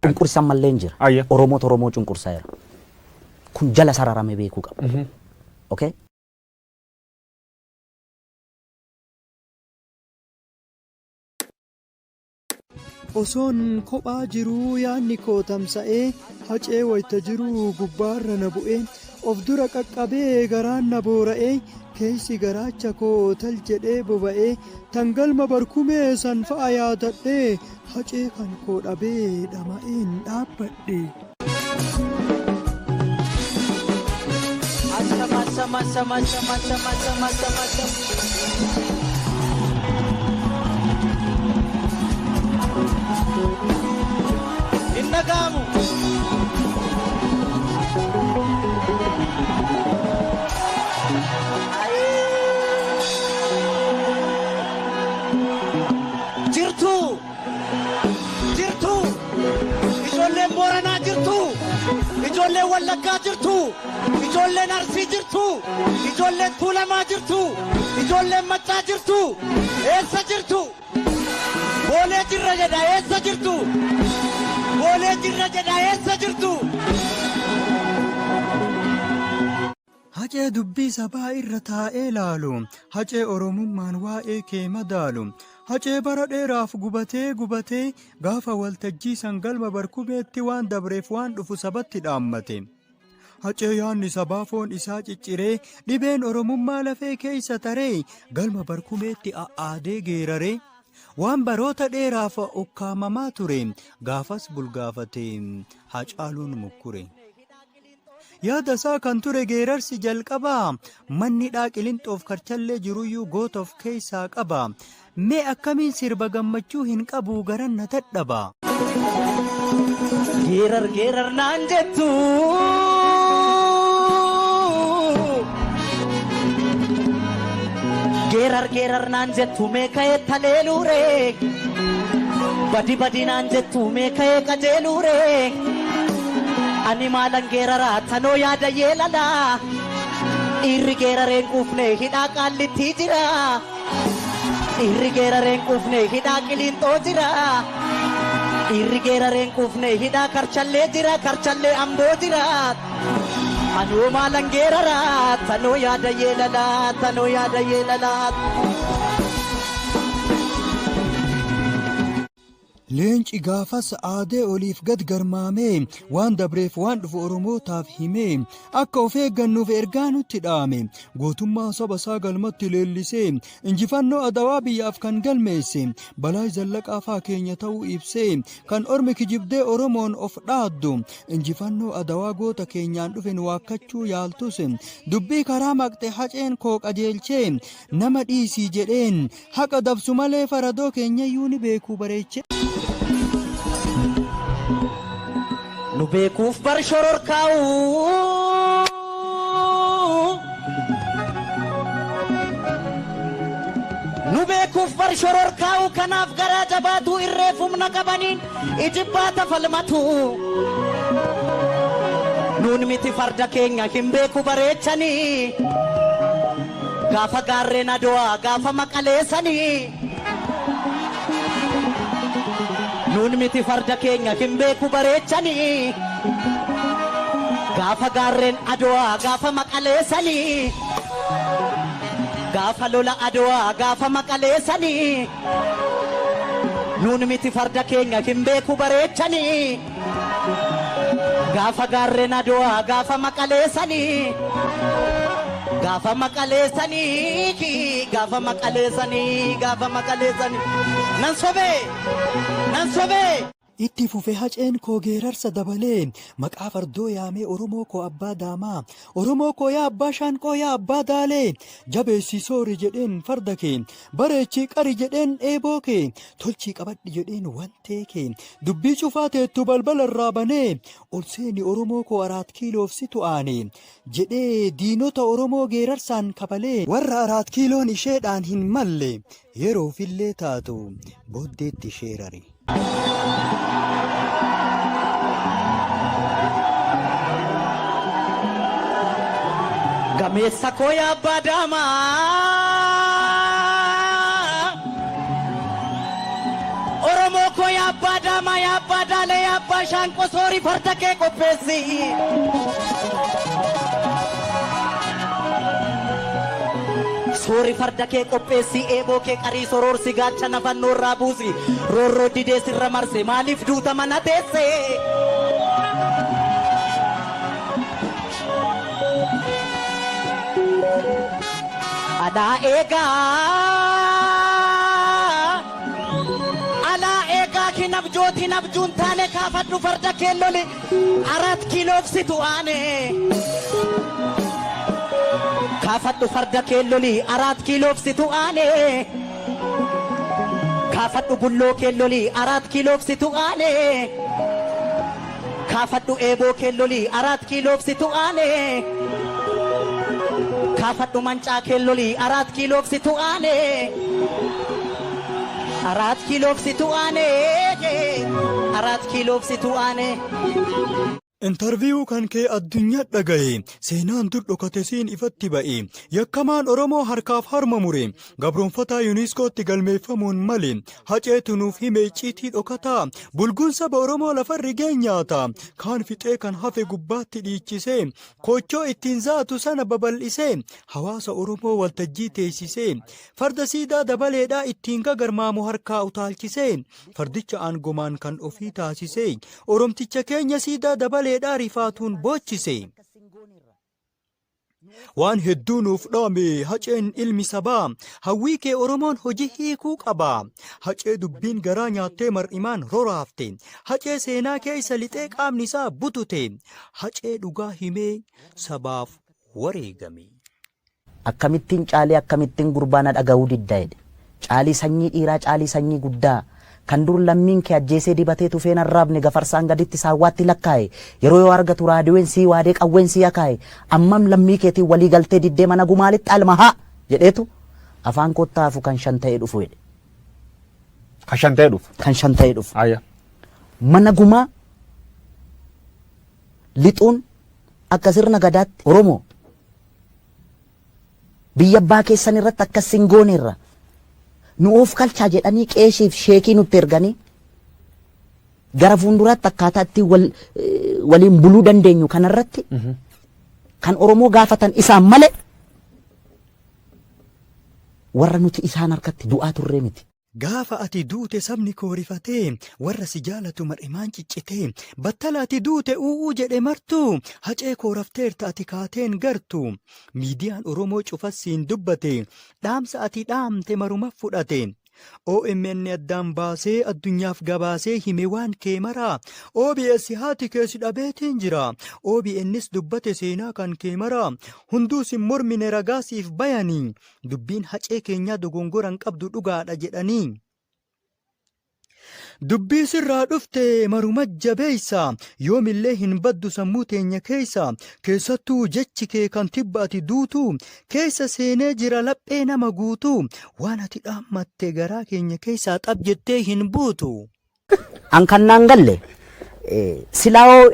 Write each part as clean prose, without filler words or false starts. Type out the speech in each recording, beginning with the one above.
cunqursa mallee hin jira. Oromoo cunqursaayera. Kun jala sararame beekuu qaba. Okay? Osoon kophaa jiruu yaadni koo tamsa'ee hacee wayita jiruu gubbaarra na bu'ee of dura qaqqabee garaan na boora'ee keessi garaacha koo tal jedhee boba'ee tan galma barkumee san fa'a yaadadhee hacee kan koo dhabee dhama'een dhaabbadhe. Indagamu jirtu ijoolleen Booranaa jirtu ijoolleen Wallaggaa jirtu ijoolleen Arsii jirtu ijoolleen Tuulamaa jirtu ijoolleen Maccaa jirtu eessa jirtu boolee jirra jedha eessa jirtu boolee jirra jedha eessa jirtu. Hacee dubbii sabaa irra taa'ee laalu hacee oromummaan waa'ee kee madaalu hacee bara dheeraaf gubatee gaafa waltajjii san galma barkumeetti waan dabreef waan dhufu sabatti dhaammate. Hacee yaanni sabaa foon isaa cicciree dhibeen oromummaa lafee keessa taree galma barkumeetti a'aadee geeraree waan baroota dheeraaf ukkaamamaa ture gaafas bulgaafate Hacaaluun mukkure. Yaada isaa kan ture geerarsi jalqabaa manni Qilinxoof Karchallee jiruyyuu goota of keessaa qaba. Mee akkamiin sirba gammachuu hin qabu garan na dadhaba. Geerar naan jettu geerar naan jettu mee ka'ee taleeluure badi naan jettu mee ka'ee qajeeluure ani maalan geeraraa tanoo yaada yeelala irri geerareen quufne hidhaa qaallitti jira irri geerareen quufne hidhaa Qilinxoo jira irri geerareen quufne hidhaa Karchallee jira Karchallee Amboo jira anoo maalan geeraraa tanoo yaada yeelala. Leenci gaafas aadee oliif gad garmaamee waan dabreef waan dhufu oromootaaf himee akka of eeggannuuf ergaa nutti dhaame gootummaa saba isaa galmatti leellisee injifannoo adawaa biyyaaf kan galmeesse balaa zallaqaa faa keenya ta'uu ibsee kan ormi kijibdee oromoon of dhaaddu injifannoo adawaa goota keenyaan dhufen waakkachuu yaaltus dubbii karaa maqxe haceen koo qajeelchee nama dhiisii jedheen haqa dabsu malee faradoo keenyayyuu ni beekuu bareeche. Nu beekuuf bar shororkaa'u nu beekuuf bar shororkaa'u kanaaf garaa jabaatu irreef humna qabaniin ijibbaata falmatu nuun miti farda keenya hin beeku bareechanii gaafa gaarreen Adowaa gaafa maqaleessanii nuun miti farda keenya hin beeku bareechanii gaafa gaarreen Adowaa gaafa maqaleessanii gaafa lola Adowaa gaafa maqaleessanii nuun miti farda keenya hin beeku bareechanii gaafa gaarreen Adowaa gaafa maqaleessanii gaafa maqaleessanii nan sobee itti fufe haceen koo geerarsa dabalee maqaa fardoo yaamee oromoo koo abbaa daamaa oromoo koo yaa abbaa shaanqoo yaa abbaa daalee jabeessii soori jedheen farda kee bareechii qari jedheen eeboo kee tolchii qabadhi jedheen wantee kee dubbii cufaa teettu balbala irraa banee ol seeni oromoo koo 4 kiiloof situ aane jedhee diinota oromoo geerarsaan kabalee warra 4 kiiloon isheedhaan hin malle yeroofillee taatu booddeetti sheerari. Gameessa koo yaa abbaa daamaa Oromoo koo yaa abbaa daamaa yaa abbaa daalee yaa abbaa shaanqoo soorii farda kee qopheessi. Soori farda kee qopheessi eeboo kee qarii soroorsi gaacha nafannoo irraa buusi roorroo didee sirra marse maaliif duuta mana teesse. Alaa eegaa kinabjootiin abjuun taane kaafadhu farda kee loli 4 kiilooksitu aane. Kaafadhu farda kee loli 4 kiilooksitu aane. Kaafadhu bulloo kee loli 4 kiilooksitu aane. Kaafadhu eeboo kee loli 4 kiilooksitu aane. Kaafadhu mancaa kee loli 4 kiilooksitu aane. 4 kiilooksitu aane. 4 kiilooksitu aane. Interviyuu kan kee addunyaa dhagaye seenaan dur dhokate siin ifatti ba'e yakkamaan Oromoo harkaaf harma mure gabroonfataa yuuniskootti galmeeffamuun male Haceetu nuuf hime icciitii dhokataa bulguun saba Oromoo lafarri geenyaata kaan fixee kan hafe gubbaatti dhiichisee kochoo ittiin zaatu sana babal'isee hawaasa Oromoo waltajjii teessisee farda siidaa dabaleedhaa ittiin gagarmaamu harkaa utaalchisee fardicha aangomaan kan ofii taasisee Oromticha keenya siidaa dabalee rifaatuun boochise waan hedduu nuuf dhaame Haceen ilmi sabaa hawwii kee Oromoon hojii hiikuu qaba Hacee dubbiin garaa nyaattee mar'imaan roraafte Hacee seenaa keessa lixee qaamni isaa butute Hacee dhugaa himee sabaaf wareegame. Akkamittiin caalee akkamittiin gurbaana dhaga'uu diddaa'edha. Caalii sanyii dhiiraa caalii sanyii guddaa kan dur lammiin kee ajjeesee dibatee tufeen arraabne gafarsaan gaditti saawwaatti lakkaa'e yeroo yoo argatu raadiyoon sii waadee qawween sii akaa'e ammam lammii keetiin walii galtee diddee mana gumaalitti almahaa jedheetu afaan kottaafu kan shan ta'ee dhufu jedhe. Kan shan ta'ee dhufu. Kan shan ta'ee dhufu. Ayya. Mana gumaa lixuun akka sirna gadaatti Oromoo biyya abbaa keessan irratti akkas hin gooneerra. Nu of kalchaa jedhanii qeeshiif sheekii nutti erganii gara fuulduraatti akkaataa itti waliin buluu dandeenyu kanarratti kan Oromoo gaafatan isaan malee warra nuti isaan harkatti du'aa turre miti. Gaafa ati duute sabni koorifatee warra si jaalatu mar'imaan ciccitee battala ati duute u'uu jedhe martu Hacee koorafteerta ati kaateen gartu miidiyaan Oromoo cufas siin dubbate dhaamsa ati dhaamte maruma fudhate OMN addaan baasee addunyaaf gabaasee hime waan kee maraa OBS haati keessi dhabeetiin jira OBNs dubbate seenaa kan kee maraa hunduu sin mormine ragaasiif bayanii dubbiin Hacee keenyaa dogongoran qabdu dhugaadha jedhanii. Dubbii sirraa dhufte maruma jabeessa yoomillee hin baddu sammuu teenya keessa keessattuu jechi kee kan tibba ati duutu keessa seenee jira laphee nama guutu waan ati dhaammatte garaa keenya keessaa xab jettee hin buutu. An kannaan galle silaa'oo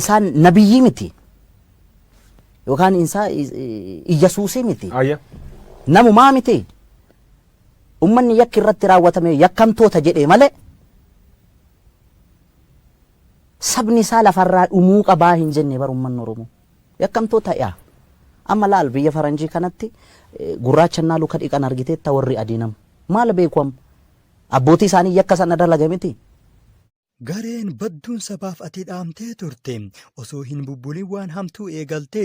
isaan nabiyyii miti yookaan isaa Iyyesuusii miti. Namumaa miti ummanni yakki irratti raawwatame yakkamtoota jedhee malee. Sabni isaa lafarraa dhumuu qabaa hin jenne barummaan Oromoo yakkamtoota yaa amma laal biyya faranjii kanatti gurraachannaa luka dhiqan argiteetta warri adiinam maal beekwam abbootii isaanii yakka sana dalaga miti. Gareen badduun sabaaf ati dhaamtee turte osoo hin bubbulin waan hamtuu eegalte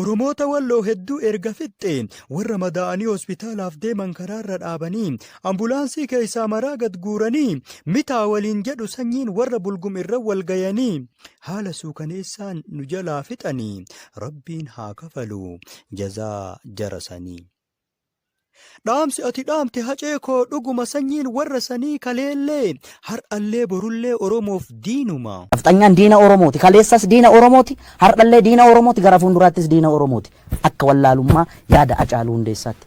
Oromoota walloo hedduu erga fixxe warra madaa'anii hospitaalaaf deeman karaarra dhaabanii ambulaansii keessaa maraa gad guuranii mitaa waliin jedhu sanyiin warra bulgum irra wal gayanii haala suukaneessaan nu jalaa fixanii rabbiin haa kafalu jazaa jarasanii. Dhaamsi ati dhaamte Hacee koo dhuguma sanyiin warra sanii kaleellee har'allee borullee Oromoof diinuma. Afxanyaan diina Oromooti kaleessas diina Oromooti har'allee diina Oromooti gara fuulduraattis diina Oromooti akka wallaalummaa yaada Hacaaluu Hundeessaatti.